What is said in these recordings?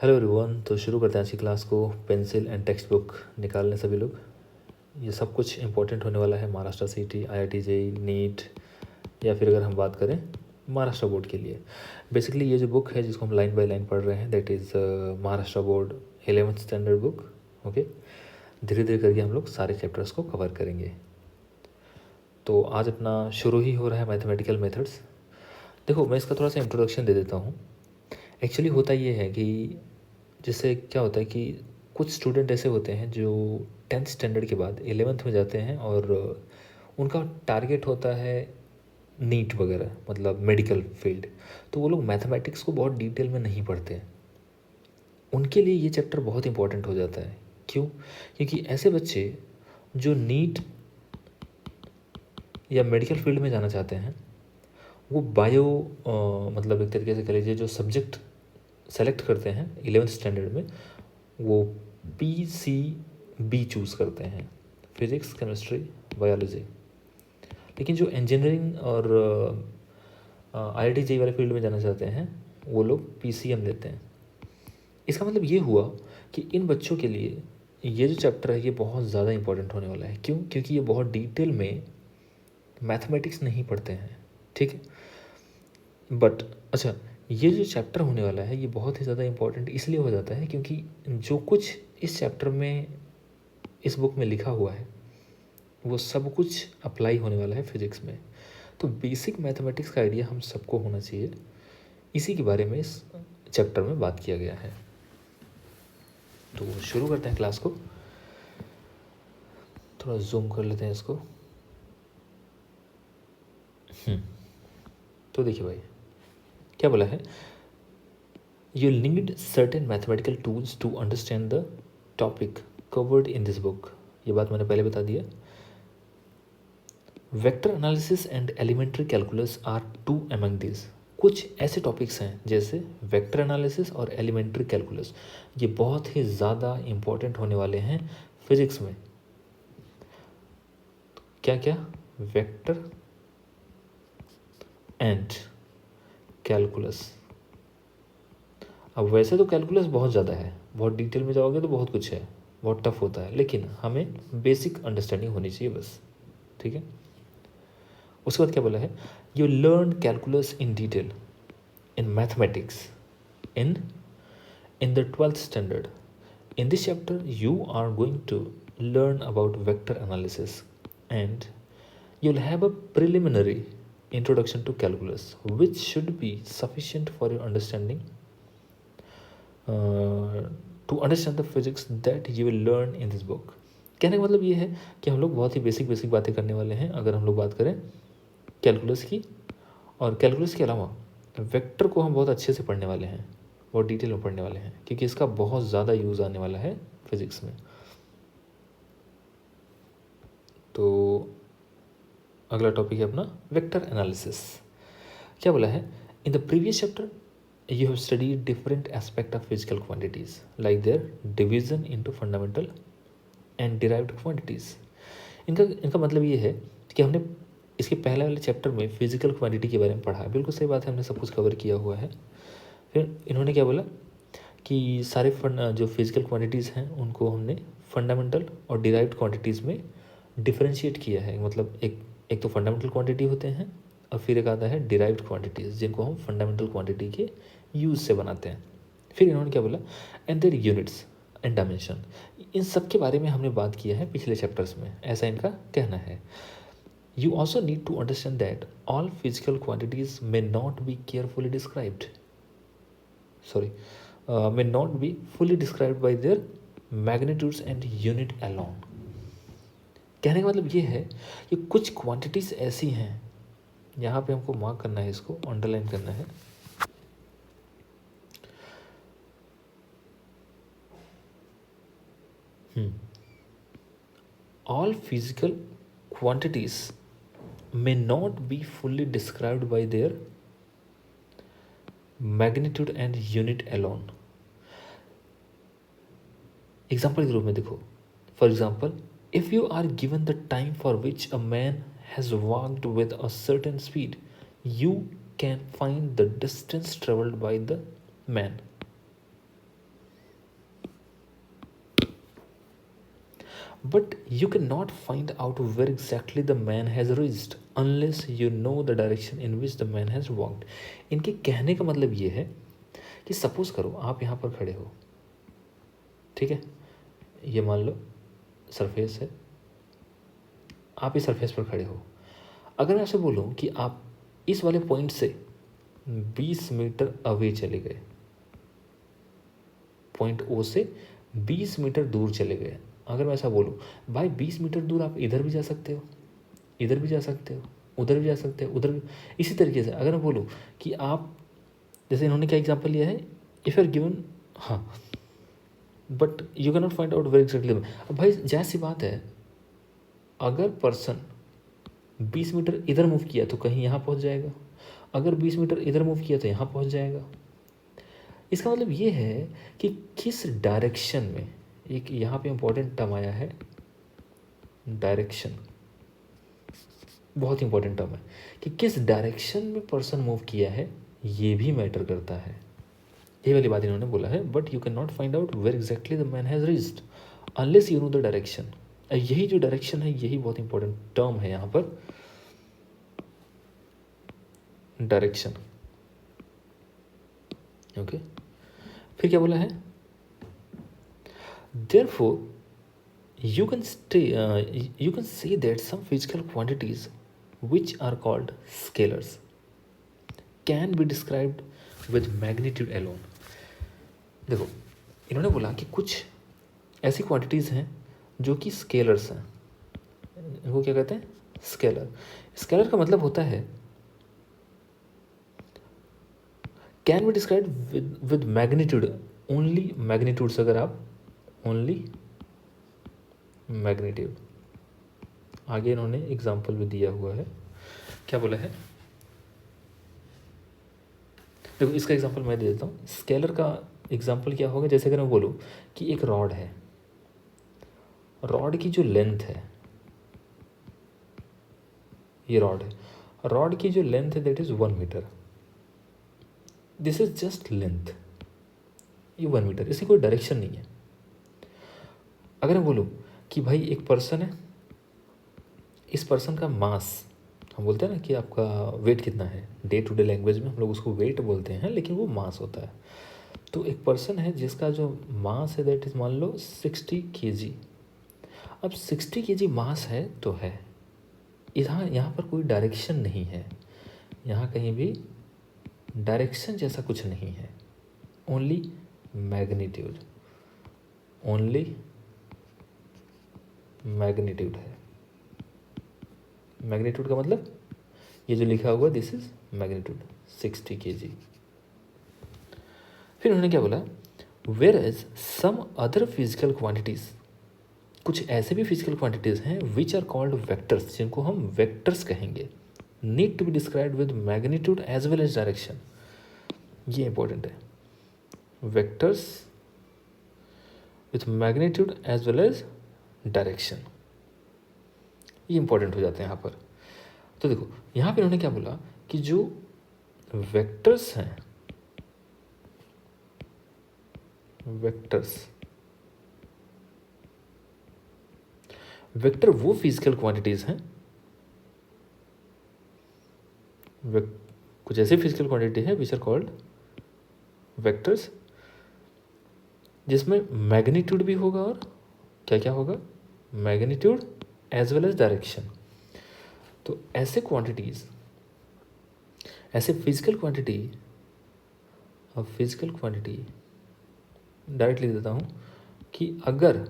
Hello everyone. तो शुरू करते हैं आज की क्लास को। पेंसिल एंड टेक्स्ट बुक निकालने सभी लोग। ये सब कुछ इंपॉर्टेंट होने वाला है महाराष्ट्र सीटी, आईआईटी जेईई, नीट, या फिर अगर हम बात करें महाराष्ट्र बोर्ड के लिए। बेसिकली ये जो बुक है जिसको हम लाइन बाय लाइन पढ़ रहे हैं that is Maharashtra board 11th standard book. Okay, धीरे धीरे करके हम लोग सारे चैप्टर्स को कवर करेंगे। तो आज अपना शुरू ही हो रहा है मैथमेटिकल मेथड्स। देखो, मैं इसका थोड़ा सा इंट्रोडक्शन दे देता हूँ। एक्चुअली होता ये है कि जैसे क्या होता है कि कुछ स्टूडेंट ऐसे होते हैं जो 10th स्टैंडर्ड के बाद 11th में जाते हैं और उनका टारगेट होता है नीट वगैरह, मतलब मेडिकल फील्ड। तो वो लोग मैथमेटिक्स को बहुत डिटेल में नहीं पढ़ते हैं। उनके लिए ये चैप्टर बहुत इंपॉर्टेंट हो जाता है। क्यों? क्योंकि ऐसे बच्चे जो नीट या मेडिकल फील्ड में जाना चाहते हैं वो बायो मतलब एक तरीके से कह लीजिए जो सब्जेक्ट सेलेक्ट करते हैं 11th स्टैंडर्ड में वो PCB चूज़ करते हैं, फिज़िक्स, केमिस्ट्री, बायोलॉजी। लेकिन जो इंजीनियरिंग और IIT जेईई वाले फील्ड में जाना चाहते हैं वो लोग PCM लेते हैं। इसका मतलब ये हुआ कि इन बच्चों के लिए ये जो चैप्टर है ये बहुत ज़्यादा इंपॉर्टेंट होने वाला है। क्यों? क्योंकि ये बहुत डिटेल में मैथमेटिक्स नहीं पढ़ते हैं। ठीक है, बट अच्छा, ये जो चैप्टर होने वाला है ये बहुत ही ज़्यादा इम्पोर्टेंट इसलिए हो जाता है क्योंकि जो कुछ इस चैप्टर में इस बुक में लिखा हुआ है वो सब कुछ अप्लाई होने वाला है फिज़िक्स में। तो बेसिक मैथमेटिक्स का आइडिया हम सबको होना चाहिए, इसी के बारे में इस चैप्टर में बात किया गया है। तो शुरू करते हैं क्लास को। थोड़ा जूम कर लेते हैं इसको। तो देखिए भाई क्या बोला है, You need certain mathematical tools to understand the topic covered in this book। ये बात मैंने पहले बता दिया। Vector analysis and elementary calculus are two among this. कुछ ऐसे टॉपिक्स हैं जैसे वेक्टर एनालिसिस और एलिमेंट्री कैलकुलस, ये बहुत ही ज़्यादा इम्पोर्टेंट होने वाले हैं फिजिक्स में। क्या क्या? Vector and calculus. अब वैसे तो कैलकुलस बहुत ज़्यादा है, बहुत डिटेल में जाओगे तो बहुत कुछ है, बहुत टफ होता है, लेकिन हमें बेसिक अंडरस्टैंडिंग होनी चाहिए बस। ठीक है, उसके बाद क्या बोला है, you learn calculus in detail in mathematics in in the 12th standard. In this chapter you are going to learn about vector analysis and you'll have a preliminary introduction to calculus which should be sufficient for your understanding to understand the physics that you will learn in this book। कहने का मतलब ये है कि हम लोग बहुत ही basic बातें करने वाले हैं अगर हम लोग बात करें कैलकुलस की। और कैलकुलस के अलावा वेक्टर को हम बहुत अच्छे से पढ़ने वाले हैं, बहुत डिटेल में पढ़ने वाले हैं, क्योंकि इसका बहुत ज़्यादा यूज़ आने वाला है फिज़िक्स में। तो अगला टॉपिक है अपना वेक्टर एनालिसिस। क्या बोला है, in the previous chapter you have studied different aspect of physical quantities like their division into fundamental and derived quantities। इनका मतलब ये है कि हमने इसके पहले वाले चैप्टर में फिजिकल क्वांटिटी के बारे में पढ़ा है। बिल्कुल सही बात है, हमने सब कुछ कवर किया हुआ है। फिर इन्होंने क्या बोला कि सारे जो फिजिकल क्वांटिटीज़ हैं उनको हमने फंडामेंटल और डिराइव्ड क्वांटिटीज़ में डिफ्रेंशिएट किया है। मतलब एक तो फंडामेंटल क्वांटिटी होते हैं और फिर एक आता है डिराइव्ड क्वांटिटीज़ जिनको हम फंडामेंटल क्वांटिटी के यूज़ से बनाते हैं। फिर इन्होंने क्या बोला, and their units and dimension. इन सब के बारे में हमने बात किया है पिछले चैप्टर्स में, ऐसा इनका कहना है। You also need to understand that all physical quantities may not be carefully described may not be fully described by their magnitudes and unit alone। कहने का मतलब ये है कि कुछ क्वांटिटीज़ ऐसी हैं, यहाँ पे हमको मार्क करना है, इसको अंडरलाइन करना है। All physical quantities may not be fully described by their magnitude and unit alone। Example के रूप में देखो, for example, if you are given the time for which a man has walked with a certain speed you can find the distance travelled by the man. But you can not find out where exactly the man has reached unless you know the direction in which the man has walked. इनके कहने का मतलब ये है कि suppose करो आप यहाँ पर खड़े हो, ठीक है, ये मान लो सरफेस है, आप इस सरफेस पर खड़े हो। अगर मैं आपसे बोलूँ कि आप इस वाले पॉइंट से 20 मीटर अवे चले गए, पॉइंट ओ से 20 मीटर दूर चले गए, अगर मैं ऐसा बोलूँ भाई 20 मीटर दूर आप इधर भी जा सकते हो, इधर भी जा सकते हो, उधर भी जा सकते हो, उधर भी, इसी तरीके से अगर मैं बोलूँ कि आप, जैसे इन्होंने क्या एग्जांपल लिया है, इफ़ आर गिवन, हाँ, but you can not find out very exactly. अब भाई जाहिर सी बात है, अगर पर्सन 20 मीटर इधर मूव किया तो कहीं यहाँ पहुँच जाएगा, अगर 20 मीटर इधर मूव किया तो यहाँ पहुँच जाएगा। इसका मतलब ये है कि किस डायरेक्शन में, एक यहाँ पे इम्पोर्टेंट टर्म आया है डायरेक्शन, बहुत इंपॉर्टेंट टर्म है कि किस डायरेक्शन में पर्सन मूव किया है, ये भी मैटर करता है। ये वाली बात इन्होंने बोला है, but you can not find out where exactly the man has reached unless you know the direction. यही जो डायरेक्शन है, यही बहुत इंपॉर्टेंट टर्म है यहाँ पर, डायरेक्शन। ओके, फिर क्या बोला है, therefore you can say that some physical quantities which are called scalars can be described with magnitude alone। देखो इन्होंने बोला कि कुछ ऐसी क्वांटिटीज़ हैं जो कि स्केलर्स हैं, इनको क्या कहते हैं, स्केलर। स्केलर का मतलब होता है can be describe with magnitude only, magnitude से अगर आप ओनली मैग्नीट्यूड, आगे इन्होंने एग्जाम्पल भी दिया हुआ है, क्या बोला है, देखो इसका एग्जाम्पल मैं दे देता हूँ। स्केलर का एग्जाम्पल क्या होगा, जैसे अगर मैं बोलूँ कि एक रॉड है, रॉड की जो लेंथ है, ये रॉड है, रॉड की जो लेंथ है that is 1 metre, this is just length, ये 1 मीटर, इसकी कोई डायरेक्शन नहीं है। अगर मैं बोलूँ कि भाई एक पर्सन है, इस पर्सन का मास, हम बोलते हैं ना कि आपका वेट कितना है, डे टू डे लैंग्वेज में हम लोग उसको वेट बोलते हैं, लेकिन वो मास होता है। तो एक पर्सन है जिसका जो मास है दैट इज़ मान लो 60 kg। अब 60 kg मास है तो है, यहाँ पर कोई डायरेक्शन नहीं है, यहाँ कहीं भी डायरेक्शन जैसा कुछ नहीं है, ओनली मैग्नीट्यूड, ओनली मैग्नीट्यूड है। मैग्नीट्यूड का मतलब ये जो लिखा हुआ दिस इज मैग्नीट्यूड 60 kg। फिर उन्होंने क्या बोला, whereas some other physical quantities, कुछ ऐसे भी फिजिकल क्वांटिटीज़ हैं विच आर कॉल्ड वेक्टर्स, जिनको हम वेक्टर्स कहेंगे, need to be described with magnitude as well as direction. ये इंपॉर्टेंट है, vectors with magnitude as well as direction, ये इंपॉर्टेंट हो जाते हैं यहाँ पर। तो देखो यहाँ पे उन्होंने क्या बोला कि जो वेक्टर्स हैं, वेक्टर्स, वेक्टर वो फिजिकल क्वांटिटीज हैं, कुछ ऐसे फिजिकल क्वांटिटी है विच आर कॉल्ड वेक्टर्स, जिसमें मैग्नीट्यूड भी होगा और क्या क्या होगा, magnitude as well as direction. तो ऐसे क्वांटिटीज, ऐसे फिजिकल क्वांटिटी, अब फिजिकल क्वांटिटी डायरेक्ट लिख देता हूँ कि अगर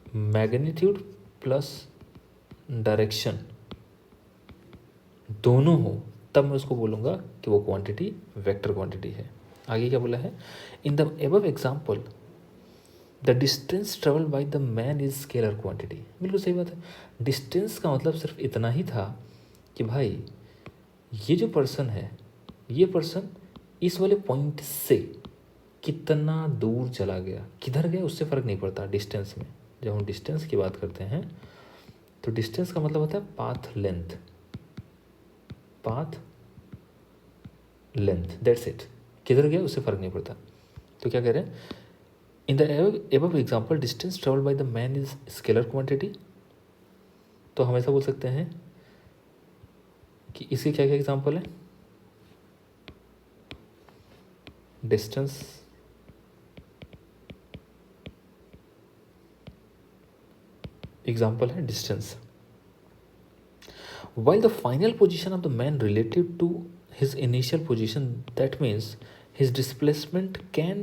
मैग्नीट्यूड प्लस डायरेक्शन दोनों हो तब मैं उसको बोलूँगा कि वो क्वांटिटी वेक्टर क्वांटिटी है। आगे क्या बोला है, in the above example the distance travel by the man is scalar quantity. बिल्कुल सही बात है, डिस्टेंस का मतलब सिर्फ इतना ही था कि भाई ये जो पर्सन है, ये पर्सन इस वाले पॉइंट से कितना दूर चला गया, किधर गया उससे फ़र्क नहीं पड़ता डिस्टेंस में। जब हम डिस्टेंस की बात करते हैं तो डिस्टेंस का मतलब होता है path length, path length, that's it, किधर गया उससे फ़र्क नहीं पड़ता। तो क्या कह रहे हैं, in the above example distance travelled by the man is scalar quantity. तो हम ऐसा बोल सकते हैं कि इसके क्या क्या एग्जाम्पल है। डिस्टेंस एग्जाम्पल है distance. While the final position of the man relative to his initial position, that means his displacement can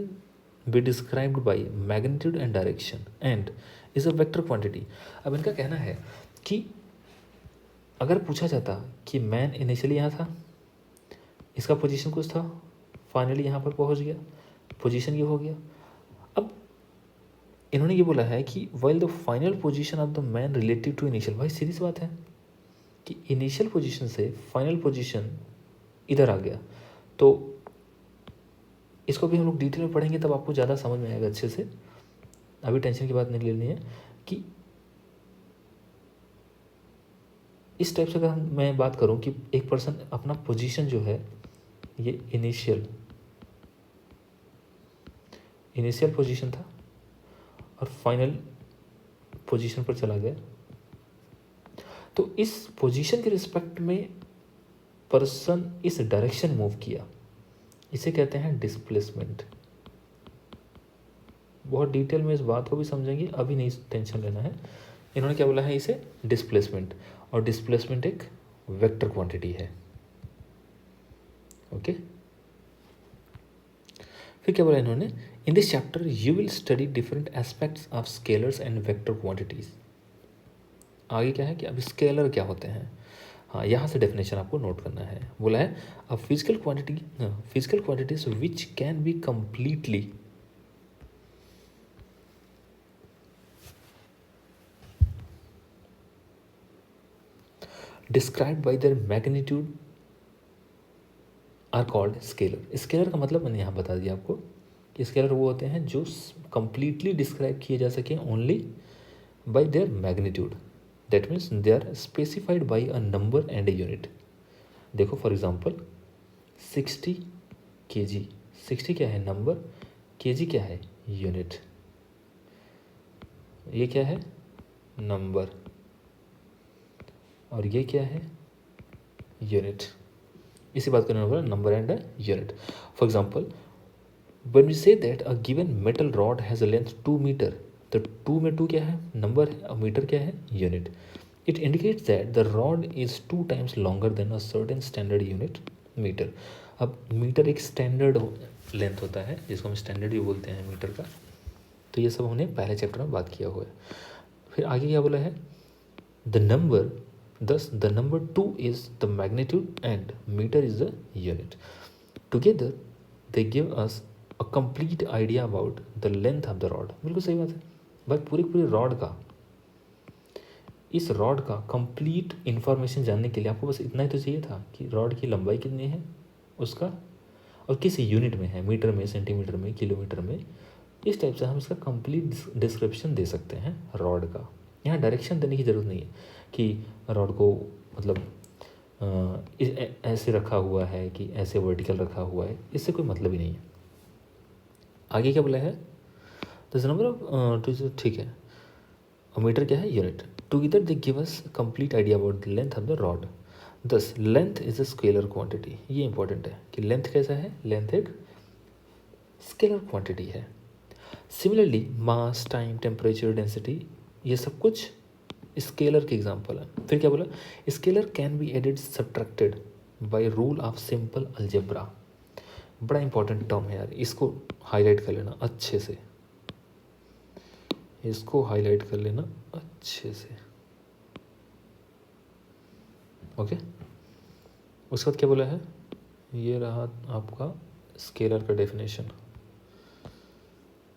be described by magnitude and direction and is a vector quantity। अब इनका कहना है कि अगर पूछा जाता कि मैन इनिशियली यहाँ था, इसका पोजीशन कुछ था, फाइनली यहाँ पर पहुँच गया, पोजीशन ये हो गया। अब इन्होंने ये बोला है कि while the final position of the man relative to initial, भाई सीधी सी बात है कि इनिशियल पोजीशन से फाइनल पोजीशन इधर आ गया। तो इसको भी हम लोग डिटेल में पढ़ेंगे, तब आपको ज़्यादा समझ में आएगा अच्छे से। अभी टेंशन की बात नहीं लेनी है कि इस टाइप से अगर मैं बात करूं कि एक पर्सन अपना पोजीशन जो है ये इनिशियल पोजीशन था और फाइनल पोजीशन पर चला गया, तो इस पोजीशन के रिस्पेक्ट में पर्सन इस डायरेक्शन मूव किया, इसे कहते हैं डिस्प्लेसमेंट। बहुत डिटेल में इस बात को भी समझेंगे, अभी नहीं टेंशन लेना है। इन्होंने क्या बोला है, इसे डिस्प्लेसमेंट, और डिस्प्लेसमेंट एक वेक्टर क्वांटिटी है। ओके, फिर क्या बोला इन्होंने, इन this chapter you will study different aspects of scalars and vector quantities. आगे क्या है कि अब स्केलर क्या होते हैं। हाँ, यहाँ से डेफिनेशन आपको नोट करना है। बोला है a physical quantities which can be completely described by their magnitude are called scalar. Scalar का मतलब मैंने यहाँ बता दिया आपको कि स्केलर वो होते हैं जो कंप्लीटली डिस्क्राइब किए जा सके only by their magnitude, that means they are specified by a number and a unit. देखो फॉर एग्जांपल 60 kg, 60 क्या है नंबर, kg क्या है यूनिट, ये क्या है नंबर, और ये क्या है यूनिट। इसी बात करने वाला number and unit. For example when we say that a given metal rod has a length 2 metre, तो 2 में 2 क्या है नंबर है, और मीटर क्या है unit. It indicates that the rod is 2 times longer than a certain standard unit metre. अब metre एक स्टैंडर्ड लेंथ होता है जिसको हम स्टैंडर्ड भी बोलते हैं मीटर का। तो ये सब हमने पहले चैप्टर में बात किया हुआ है। फिर आगे क्या बोला है, the number, thus the number 2 is the magnitude and meter is the unit. Together they give us a complete idea about the length of the rod। बिल्कुल सही बात है भाई, पूरी रॉड का, इस रॉड का कंप्लीट इंफॉर्मेशन जानने के लिए आपको बस इतना ही तो चाहिए था कि रॉड की लंबाई कितनी है उसका, और किस यूनिट में है, मीटर में, सेंटीमीटर में, किलोमीटर में। इस टाइप से हम इसका कंप्लीट डिस्क्रिप्शन दे सकते हैं रॉड का। यहाँ डायरेक्शन देने की ज़रूरत नहीं है कि रॉड को मतलब ऐसे रखा हुआ है कि ऐसे वर्टिकल रखा हुआ है, इससे कोई मतलब ही नहीं है। आगे क्या बोला है, दिस नंबर ऑफ ठीक है, मीटर क्या है unit. Together they give us complete idea about the length of the rod. This length is a scalar quantity. ये इंपॉर्टेंट है कि लेंथ कैसा है, लेंथ एक स्केलर क्वांटिटी है। Similarly mass, time, temperature, density, ये सब कुछ स्केलर के एग्जाम्पल है। फिर क्या बोला, scalar can be added subtracted by rule of simple algebra. बड़ा इंपॉर्टेंट टर्म है यार, इसको हाईलाइट कर लेना अच्छे से, इसको हाईलाइट कर लेना अच्छे से। ओके, उसके बाद क्या बोला है, ये रहा आपका स्केलर का डेफिनेशन।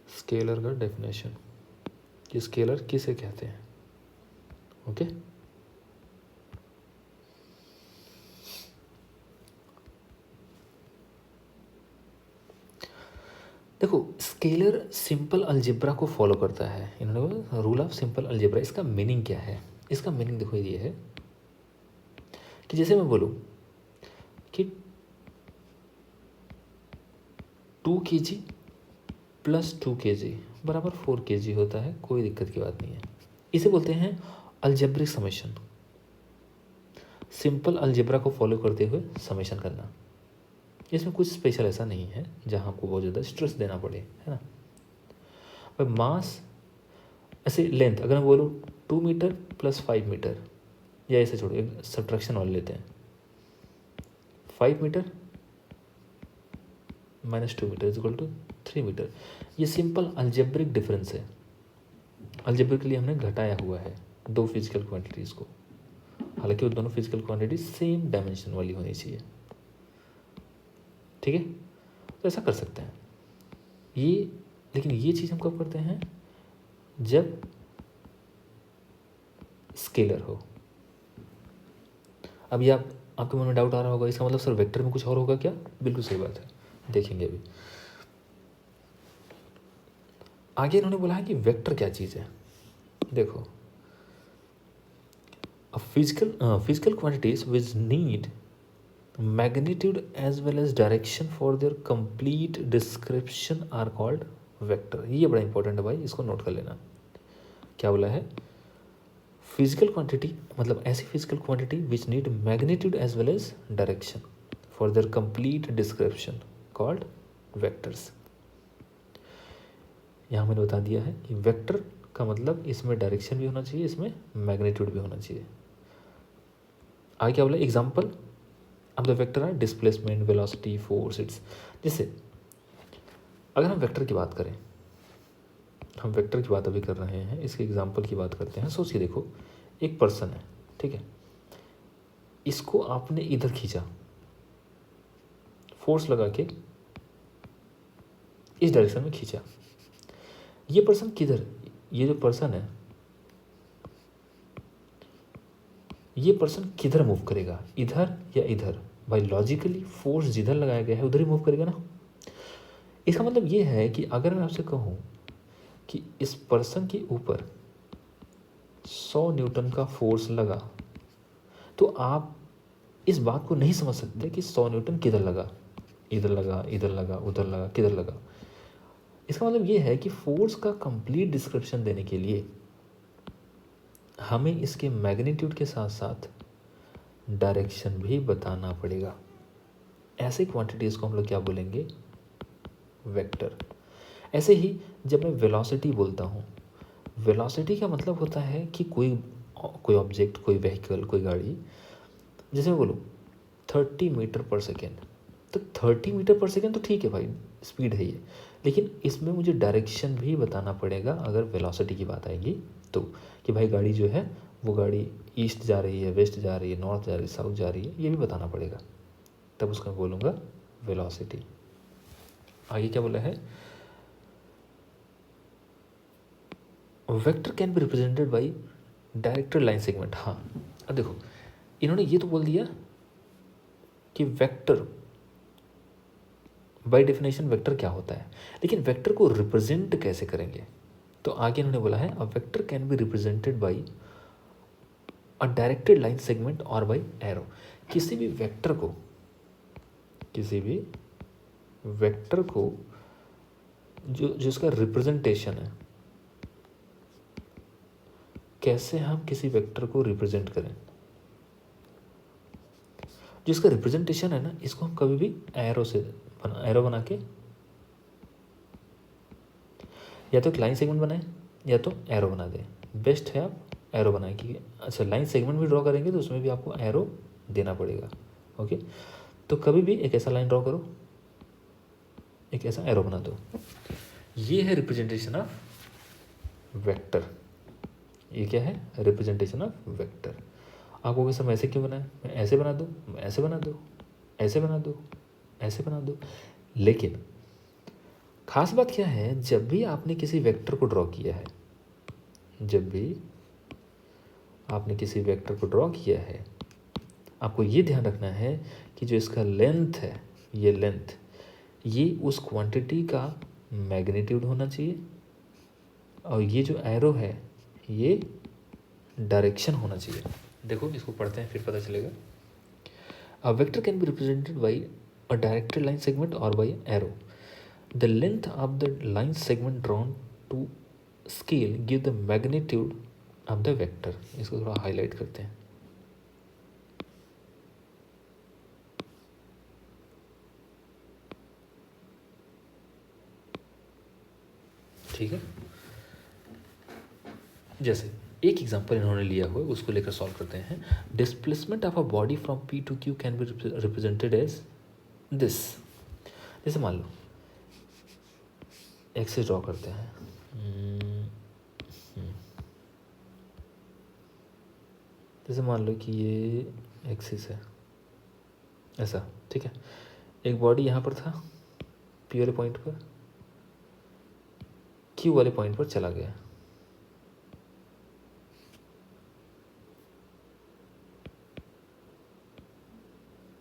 स्केलर का डेफिनेशन कि स्केलर किसे कहते हैं। ओके, देखो स्केलर सिंपल अलजेब्रा को फॉलो करता है। इन्होंने बोला रूल ऑफ सिंपल अलजेब्रा, इसका मीनिंग क्या है। इसका मीनिंग देखो ये है कि जैसे मैं बोलूँ कि 2 kg +2 kg बराबर 4 kg होता है, कोई दिक्कत की बात नहीं है। इसे बोलते हैं अलजेब्रिक समेशन, सिंपल अलजेब्रा को फॉलो करते हुए समेशन करना। इसमें कुछ स्पेशल ऐसा नहीं है जहाँ आपको बहुत ज़्यादा स्ट्रेस देना पड़े, है ना। और मास ऐसे लेंथ अगर मैं बोलूँ 2 मीटर + 5 मीटर, या ऐसे छोड़ो, एक सब्ट्रैक्शन वाले लेते हैं, 5 मीटर -2 मीटर = 3 मीटर। ये सिंपल अलजेब्रिक डिफरेंस है। अलजेब्रिक के लिए हमने घटाया हुआ है दो फिजिकल क्वांटिटीज़ को, हालांकि वो दोनों फिजिकल क्वांटिटी सेम डायमेंशन वाली होनी चाहिए, ठीक है। तो ऐसा कर सकते हैं ये, लेकिन ये चीज़ हम कब करते हैं, जब स्केलर हो। अब ये आपके मन में डाउट आ रहा होगा, इसका मतलब सर वेक्टर में कुछ और होगा क्या? बिल्कुल सही बात है, देखेंगे अभी। आगे इन्होंने बोला है कि वेक्टर क्या चीज़ है। देखो, physical quantities which need magnitude as well as direction for their complete description are called vector। ये बड़ा इंपॉर्टेंट है भाई, इसको नोट कर लेना। क्या बोला है? फिजिकल क्वांटिटी मतलब ऐसी physical quantity which need magnitude as well as direction for their complete description called vectors. यहाँ मैंने बता दिया है कि वेक्टर का मतलब इसमें डायरेक्शन भी होना चाहिए, इसमें मैग्नीट्यूड भी होना चाहिए। आगे क्या बोला? एग्जाम्पल अब द वेक्टर है डिस्प्लेसमेंट, वेलोसिटी, फोर्स, इट्स। जैसे अगर हम वेक्टर की बात करें, हम वेक्टर की बात अभी कर रहे हैं, इसके एग्जाम्पल की बात करते हैं। सोचिए, देखो एक पर्सन है, ठीक है, इसको आपने इधर खींचा, फोर्स लगा के इस डायरेक्शन में खींचा। ये पर्सन किधर, ये जो पर्सन है ये पर्सन किधर मूव करेगा, इधर या इधर? भाई लॉजिकली फोर्स जिधर लगाया गया है उधर ही मूव करेगा ना। इसका मतलब ये है कि अगर मैं आपसे कहूँ कि इस पर्सन के ऊपर 100 न्यूटन का फोर्स लगा, तो आप इस बात को नहीं समझ सकते कि 100 न्यूटन किधर लगा, इधर लगा, इधर लगा, उधर लगा, किधर लगा। इसका मतलब ये है कि फोर्स का कंप्लीट डिस्क्रिप्शन देने के लिए हमें इसके मैग्नीट्यूड के साथ साथ डायरेक्शन भी बताना पड़ेगा। ऐसे क्वांटिटीज़ को हम लोग क्या बोलेंगे? वेक्टर। ऐसे ही जब मैं वेलोसिटी बोलता हूँ, वेलोसिटी का मतलब होता है कि कोई ऑब्जेक्ट, कोई व्हीकल, कोई गाड़ी, जैसे मैं बोलूँ 30 मीटर पर सेकेंड, तो 30 मीटर पर सेकेंड तो ठीक है भाई, स्पीड है ये, लेकिन इसमें मुझे डायरेक्शन भी बताना पड़ेगा अगर वेलोसिटी की बात आएगी तो, कि भाई गाड़ी जो है वो गाड़ी ईस्ट जा रही है, वेस्ट जा रही है, नॉर्थ जा रही है, साउथ जा रही है, ये भी बताना पड़ेगा, तब उसको मैं बोलूँगा वेलोसिटी। आगे क्या बोला है? Vector can be represented by directed line segment. हाँ, अब देखो इन्होंने ये तो बोल दिया कि वेक्टर बाय डेफिनेशन वेक्टर क्या होता है, लेकिन वेक्टर को रिप्रेजेंट कैसे करेंगे? तो आगे इन्होंने बोला है अ vector can be represented by a directed line segment और बाई एरो। किसी भी वेक्टर को जो जिसका रिप्रेजेंटेशन है, कैसे हम किसी वेक्टर को रिप्रेजेंट करें, जिसका रिप्रेजेंटेशन है ना, इसको हम कभी भी एरो बना के या तो एक लाइन सेगमेंट बनाएं या तो एरो बना दें। बेस्ट है आप एरो बनाएं, क्योंकि अच्छा लाइन सेगमेंट भी ड्रॉ करेंगे तो उसमें भी आपको एरो देना पड़ेगा। ओके, तो कभी भी एक ऐसा लाइन ड्रॉ करो, एक ऐसा एरो बना दो। ये है रिप्रेजेंटेशन ऑफ वेक्टर। ये क्या है? Representation of vector. आपको कैसे, मैं ऐसे क्यों बनाए, मैं ऐसे बना दूँ, मैं ऐसे बना दूँ, ऐसे बना दूँ, ऐसे बना दूँ। लेकिन खास बात क्या है, जब भी आपने किसी वेक्टर को ड्रॉ किया है, जब भी आपने किसी वेक्टर को ड्रॉ किया है, आपको ये ध्यान रखना है कि जो इसका लेंथ है, ये लेंथ, ये उस क्वांटिटी का मैग्नीट्यूड होना चाहिए, और ये जो एरो है ये डायरेक्शन होना चाहिए। देखो इसको पढ़ते हैं फिर पता चलेगा। A vector can be represented by a directed line segment और by arrow. The length of the line segment drawn to scale give the magnitude of the vector. इसको थोड़ा हाईलाइट करते हैं। ठीक है, जैसे एक एग्जांपल इन्होंने लिया हुआ है, उसको लेकर सॉल्व करते हैं। Displacement of a body from P to Q can be represented as this. जैसे मान लो एक्सिस ड्रॉ करते हैं। जैसे मान लो कि ये एक्सिस है ऐसा, ठीक है। एक बॉडी यहाँ पर था, पी वाले पॉइंट पर, क्यू वाले पॉइंट पर चला गया।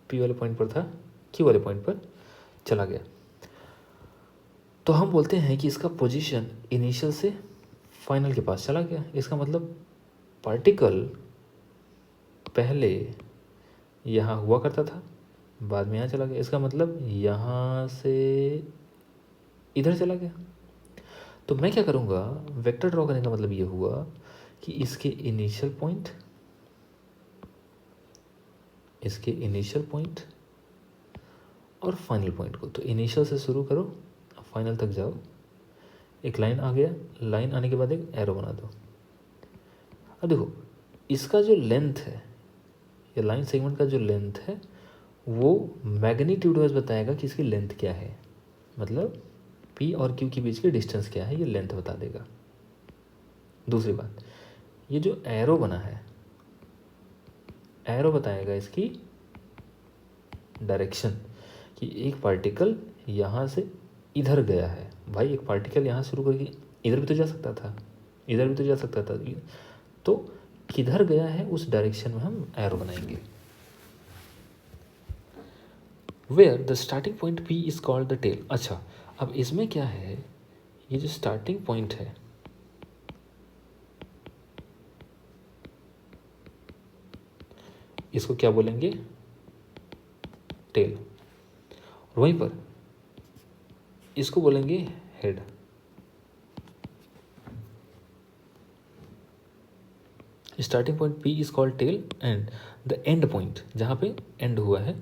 पी वाले पॉइंट पर था, क्यू वाले पॉइंट पर चला गया। तो हम बोलते हैं कि इसका पोजीशन इनिशियल से फाइनल के पास चला गया। इसका मतलब पार्टिकल पहले यहाँ हुआ करता था, बाद में यहाँ चला गया। इसका मतलब यहाँ से इधर चला गया। तो मैं क्या करूँगा, वेक्टर ड्रॉ करने का मतलब ये हुआ कि इसके इनिशियल पॉइंट, इसके इनिशियल पॉइंट और फाइनल पॉइंट को, तो इनिशियल से शुरू करो, फाइनल तक जाओ। एक लाइन आ गया, लाइन आने के बाद एक एरो बना दो। अब देखो इसका जो लेंथ है, ये लाइन सेगमेंट का जो लेंथ है वो मैग्नीट्यूड वाइज बताएगा कि इसकी लेंथ क्या है। मतलब पी और क्यू के बीच की डिस्टेंस क्या है, ये लेंथ बता देगा। दूसरी बात, ये जो एरो बना है, एरो बताएगा इसकी डायरेक्शन, कि एक पार्टिकल यहाँ से इधर गया है। भाई एक पार्टिकल यहाँ शुरू करके इधर भी तो जा सकता था, इधर भी तो जा सकता था, तो किधर गया है उस डायरेक्शन में हम एरो बनाएंगे। Where the starting point P is called the tail. अच्छा, अब इसमें क्या है, ये जो स्टार्टिंग पॉइंट है, इसको क्या बोलेंगे, टेल। और वहीं पर इसको बोलेंगे head. Starting point P is called tail and the end point जहाँ पे एंड हुआ है,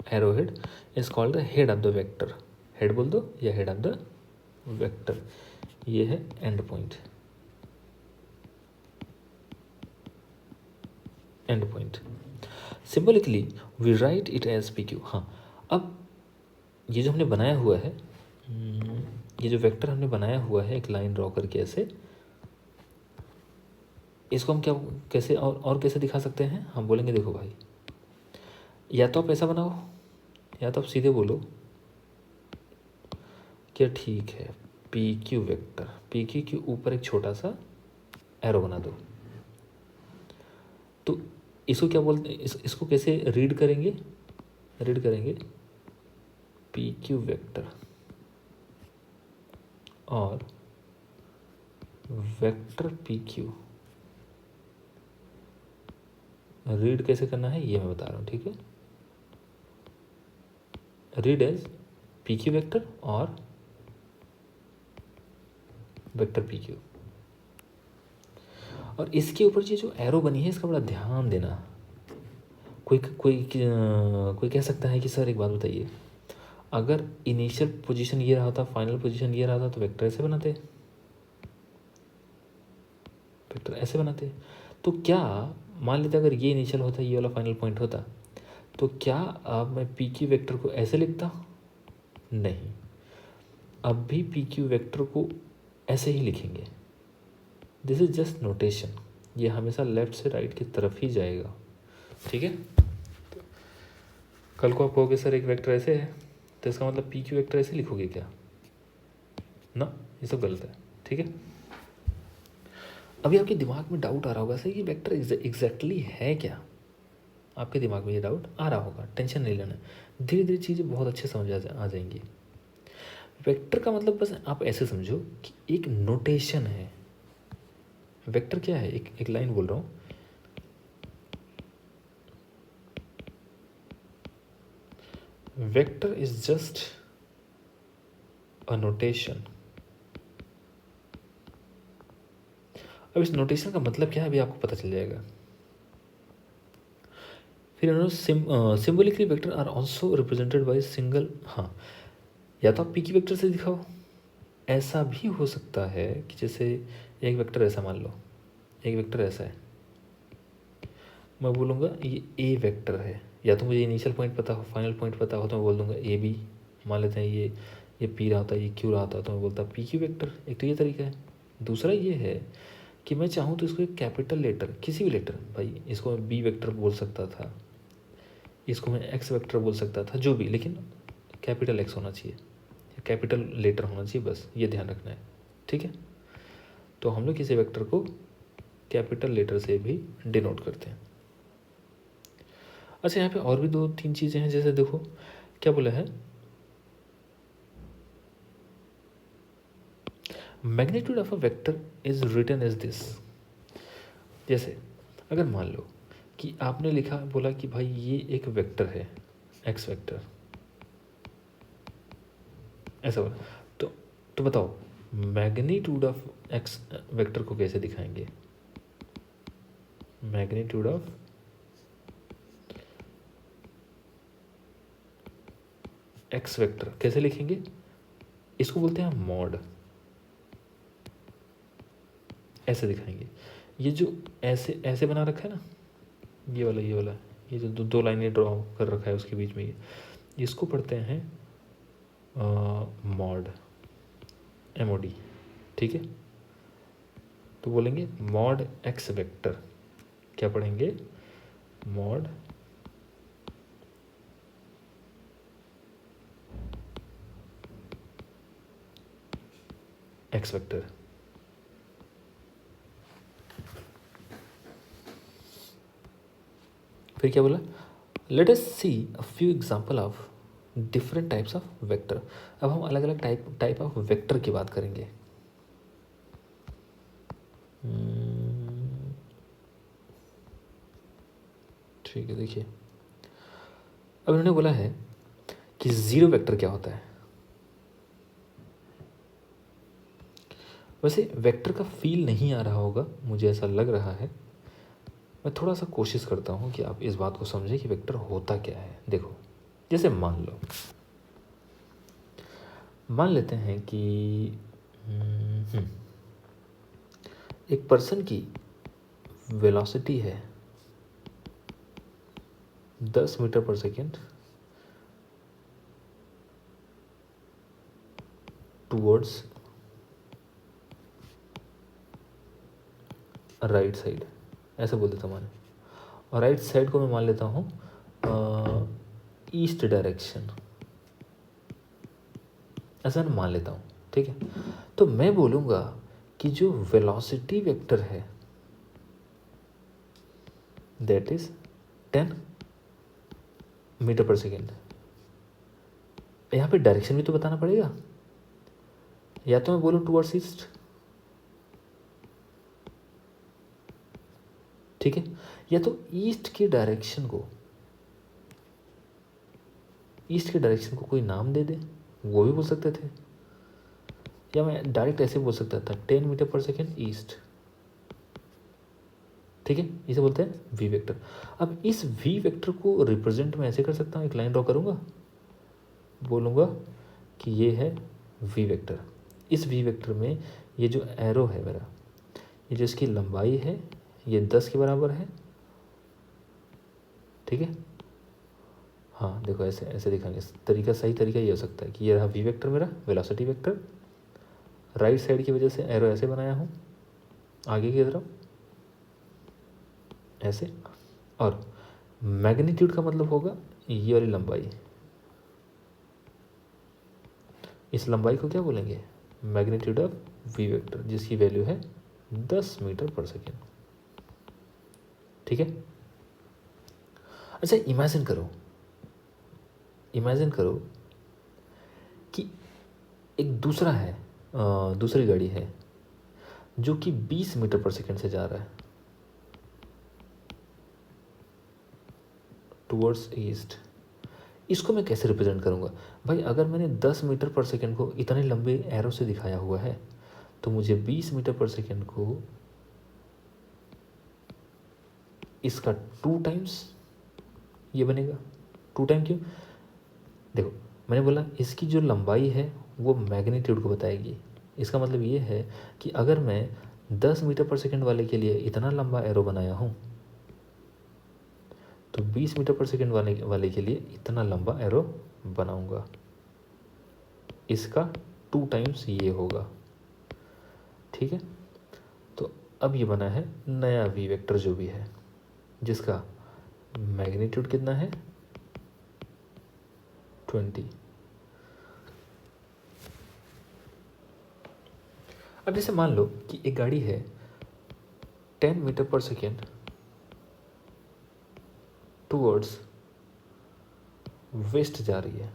arrow head, is called the head of the vector. Head बोल दो या हेड ऑफ द वेक्टर, ये है end point, end point. Symbolically we write it as P Q. हाँ, अब ये जो हमने बनाया हुआ है, ये जो वेक्टर हमने बनाया हुआ है एक लाइन ड्रॉ करके ऐसे, इसको हम क्या कैसे और कैसे दिखा सकते हैं, हम बोलेंगे देखो भाई, या तो आप ऐसा बनाओ, या तो आप सीधे बोलो क्या ठीक है, P Q vector, P Q के ऊपर एक छोटा सा एरो बना दो। तो इसको क्या बोलते हैं, इसको कैसे रीड करेंगे, रीड करेंगे पी क्यू वेक्टर और वेक्टर पी क्यू। रीड कैसे करना है ये मैं बता रहा हूँ, ठीक है। Read as P Q vector और वेक्टर पी क्यू। और इसके ऊपर ये जो एरो बनी है इसका बड़ा ध्यान देना। कोई कह सकता है कि सर एक बात बताइए, अगर इनिशियल पोजीशन ये रहा था, फाइनल पोजीशन ये रहा था, तो वेक्टर ऐसे बनाते, वेक्टर ऐसे बनाते। तो क्या मान लेते अगर ये इनिशियल होता, ये वाला फाइनल पॉइंट होता, तो क्या अब मैं पी क्यू वेक्टर को ऐसे लिखता? नहीं, अब भी पी क्यू वेक्टर को ऐसे ही लिखेंगे। दिस इज जस्ट नोटेशन, ये हमेशा लेफ्ट से राइट की तरफ ही जाएगा, ठीक है। कल को आप कहोगे सर एक वेक्टर ऐसे है, तो इसका मतलब पी क्यू वेक्टर ऐसे लिखोगे क्या? ना, ये सब गलत है, ठीक है। अभी आपके दिमाग में डाउट आ रहा होगा सर ये वेक्टर एग्जैक्टली है क्या, आपके दिमाग में ये डाउट आ रहा होगा, टेंशन नहीं लेना, धीरे धीरे चीज़ें बहुत अच्छे समझ आ जाएंगी। वेक्टर का मतलब बस आप ऐसे समझो कि एक नोटेशन है। वेक्टर क्या है, एक लाइन बोल रहा हूँ, vector is just a notation. अब इस नोटेशन का मतलब क्या है अभी आपको पता चल जाएगा। फिर इन्होंने symbolically vector are also represented by single, हाँ, या तो आप पी की वेक्टर से दिखाओ, ऐसा भी हो सकता है कि जैसे एक वेक्टर ऐसा मान लो, एक वेक्टर ऐसा है, मैं बोलूँगा ये ए वेक्टर है, या तो मुझे इनिशियल पॉइंट पता हो, फाइनल पॉइंट पता हो, तो मैं बोल दूँगा ए बी। मान लेते हैं ये पी रहा होता है, ये क्यू रहा होता है, तो मैं बोलता पी क्यू वेक्टर। एक तो ये तरीका है। दूसरा ये है कि मैं चाहूँ तो इसको एक कैपिटल लेटर, किसी भी लेटर, भाई इसको मैं बी वेक्टर बोल सकता था, इसको मैं एक्स वेक्टर बोल सकता था, जो भी, लेकिन कैपिटल एक्स होना चाहिए, कैपिटल लेटर होना चाहिए, बस ये ध्यान रखना है। ठीक है, तो हम लोग किसी वेक्टर को कैपिटल लेटर से भी डिनोट करते हैं। अच्छा, यहाँ पे और भी दो तीन चीज़ें हैं, जैसे देखो क्या बोला है, magnitude of a vector is written as this. जैसे अगर मान लो कि आपने लिखा, बोला कि भाई ये एक वेक्टर है, एक्स वेक्टर, ऐसा बोला, तो बताओ मैग्नीट्यूड ऑफ एक्स वेक्टर को कैसे दिखाएंगे। मैग्नीट्यूड ऑफ एक्स वेक्टर कैसे लिखेंगे, इसको बोलते हैं मॉड, ऐसे दिखाएंगे। ये जो ऐसे ऐसे बना रखा है ना, ये वाला ये जो दो लाइनें ड्रॉ कर रखा है उसके बीच में, ये इसको पढ़ते हैं मॉड, MOD। ठीक है, तो बोलेंगे मॉड एक्स वेक्टर, क्या पढ़ेंगे, मॉड एक्स वेक्टर। फिर क्या बोला, let us see a few example of different types of vector. अब हम अलग अलग टाइप ऑफ वेक्टर की बात करेंगे। ठीक है, देखिए अब इन्होंने बोला है कि जीरो वेक्टर क्या होता है। वैसे वेक्टर का फील नहीं आ रहा होगा, मुझे ऐसा लग रहा है। मैं थोड़ा सा कोशिश करता हूँ कि आप इस बात को समझें कि वेक्टर होता क्या है। देखो, जैसे मान लेते हैं कि एक पर्सन की वेलोसिटी है 10 मीटर पर सेकेंड टूवर्ड्स राइट साइड, ऐसे बोल देता हूँ मैंने, और राइट साइड को मैं मान लेता हूँ ईस्ट डायरेक्शन, ऐसा मैं मान लेता हूँ। ठीक है, तो मैं बोलूँगा कि जो वेलोसिटी वेक्टर है दैट इज 10 मीटर पर सेकेंड। यहाँ पे डायरेक्शन भी तो बताना पड़ेगा, या तो मैं बोलूँ टूवर्ड्स ईस्ट, ठीक है, या तो ईस्ट की डायरेक्शन को कोई नाम दे दे, वो भी बोल सकते थे, या मैं डायरेक्ट ऐसे बोल सकता था 10 मीटर पर सेकेंड ईस्ट। ठीक है, इसे बोलते हैं वी वेक्टर। अब इस वी वेक्टर को रिप्रेजेंट मैं ऐसे कर सकता हूँ, एक लाइन ड्रॉ करूँगा, बोलूँगा कि ये है वी वेक्टर। इस वी वेक्टर में ये जो एरो है मेरा, ये जो इसकी लंबाई है ये 10 के बराबर है। ठीक है, हाँ देखो ऐसे ऐसे दिखाएंगे, तरीका सही तरीका ये हो सकता है कि ये रहा वी वेक्टर मेरा वेलोसिटी वेक्टर, राइट साइड की वजह से एरो ऐसे बनाया हूँ आगे की तरफ ऐसे, और मैग्नीट्यूड का मतलब होगा ये वाली लंबाई, इस लंबाई को क्या बोलेंगे, मैग्नीट्यूड ऑफ वी वेक्टर, जिसकी वैल्यू है 10 मीटर पर सेकेंड। ठीक है, अच्छा इमेजिन करो कि एक दूसरी गाड़ी है जो कि 20 मीटर पर सेकेंड से जा रहा है टूवर्ड्स ईस्ट। इसको मैं कैसे रिप्रेजेंट करूँगा? भाई अगर मैंने 10 मीटर पर सेकेंड को इतने लंबे एरो से दिखाया हुआ है तो मुझे 20 मीटर पर सेकेंड को इसका 2 टाइम्स ये बनेगा। 2 टाइम क्यों? देखो मैंने बोला इसकी जो लंबाई है वो मैग्नीट्यूड को बताएगी। इसका मतलब ये है कि अगर मैं 10 मीटर पर सेकेंड वाले के लिए इतना लंबा एरो बनाया हूँ तो 20 मीटर पर सेकेंड वाले के लिए इतना लंबा एरो बनाऊंगा। इसका 2 टाइम्स ये होगा। ठीक है, तो अब ये बना है नया वी वेक्टर जो भी है, जिसका मैग्नीट्यूड कितना है 20। अब जैसे मान लो कि एक गाड़ी है 10 मीटर पर सेकेंड टूवर्ड्स वेस्ट जा रही है।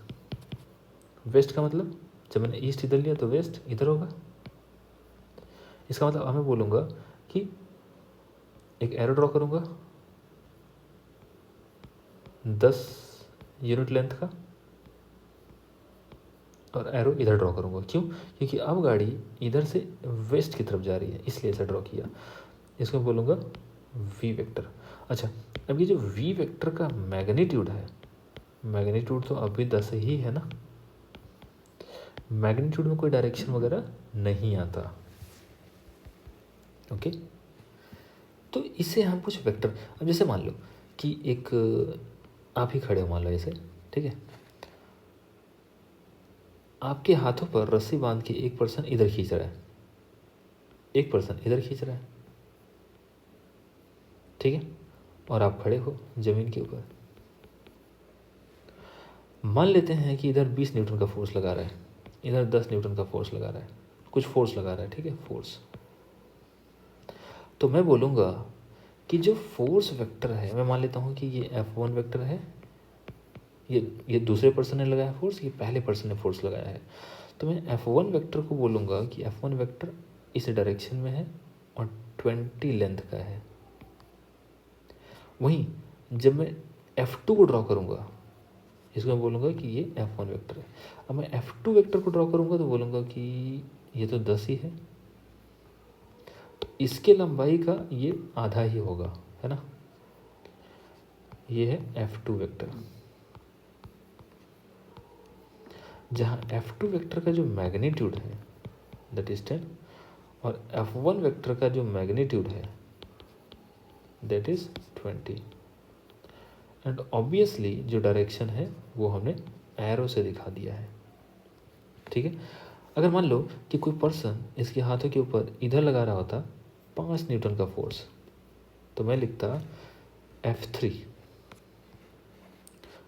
वेस्ट का मतलब जब मैंने ईस्ट इधर लिया तो वेस्ट इधर होगा। इसका मतलब मैं बोलूँगा कि एक एरो ड्रॉ करूँगा 10 यूनिट लेंथ का और एरो इधर ड्रॉ करूँगा। क्यों? क्योंकि अब गाड़ी इधर से वेस्ट की तरफ जा रही है, इसलिए ऐसा ड्रॉ किया। इसको बोलूँगा वी वेक्टर। अच्छा, अब ये जो वी वेक्टर का मैग्नीट्यूड है, मैग्नीट्यूड तो अभी 10 ही है ना, मैग्नीट्यूड में कोई डायरेक्शन वगैरह नहीं आता। ओके, तो इससे हम कुछ वेक्टर, अब जैसे मान लो कि एक आप ही खड़े हो मान लो ऐसे, ठीक है, आपके हाथों पर रस्सी बांध के एक पर्सन इधर खींच रहा है, एक पर्सन इधर खींच रहा है, ठीक है, और आप खड़े हो जमीन के ऊपर। मान लेते हैं कि इधर 20 न्यूटन का फोर्स लगा रहा है, इधर 10 न्यूटन का फोर्स लगा रहा है, कुछ फोर्स लगा रहा है, ठीक है, फोर्स। तो मैं बोलूँगा कि जो फोर्स वेक्टर है, मैं मान लेता हूँ कि ये F1 वेक्टर है, ये दूसरे पर्सन ने लगाया फोर्स, ये पहले पर्सन ने फोर्स लगाया है। तो मैं F1 वेक्टर को बोलूँगा कि F1 वेक्टर इस डायरेक्शन में है और 20 लेंथ का है। वहीं जब मैं F2 को ड्रॉ करूँगा, इसको मैं बोलूँगा कि ये F1 वेक्टर है। अब मैं F2 वेक्टर को ड्रॉ करूँगा तो बोलूँगा कि ये तो 10 ही है, इसके लंबाई का ये आधा ही होगा, है ना, ये है F2 वेक्टर। जहाँ F2 वेक्टर का जो मैग्नीट्यूड है दैट इज 10 और F1 वेक्टर का जो मैग्नीट्यूड है दैट इज 20। एंड ऑब्वियसली जो डायरेक्शन है वो हमने एरो से दिखा दिया है। ठीक है, अगर मान लो कि कोई पर्सन इसके हाथों के ऊपर इधर लगा रहा होता 5 न्यूटन का फोर्स, तो मैं लिखता F3।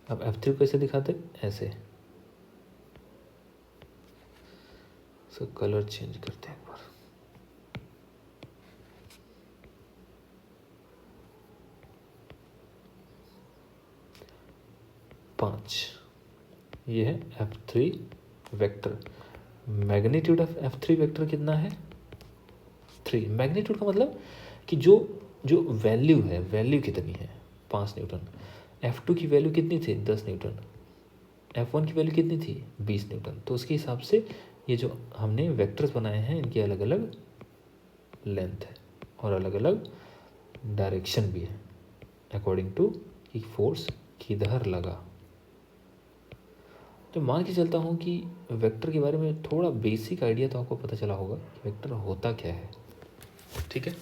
अब F3 को कैसे दिखाते? ऐसे। सो कलर चेंज करते हैं एक बार। पाँच, ये है F3 vector. Magnitude of F3 vector कितना है? 3। मैग्नीट्यूड का मतलब कि जो जो वैल्यू है, वैल्यू कितनी है? 5 न्यूटन। F2 की वैल्यू कितनी थी? 10 न्यूटन। F1 की वैल्यू कितनी थी? 20 न्यूटन। तो उसके हिसाब से ये जो हमने वेक्टर्स बनाए हैं इनकी अलग अलग लेंथ है और अलग अलग डायरेक्शन भी है अकॉर्डिंग टू कि फोर्स किधर लगा। तो मान के चलता हूँ कि वेक्टर के बारे में थोड़ा बेसिक आइडिया तो आपको पता चला होगा कि वेक्टर होता क्या है। ठीक है।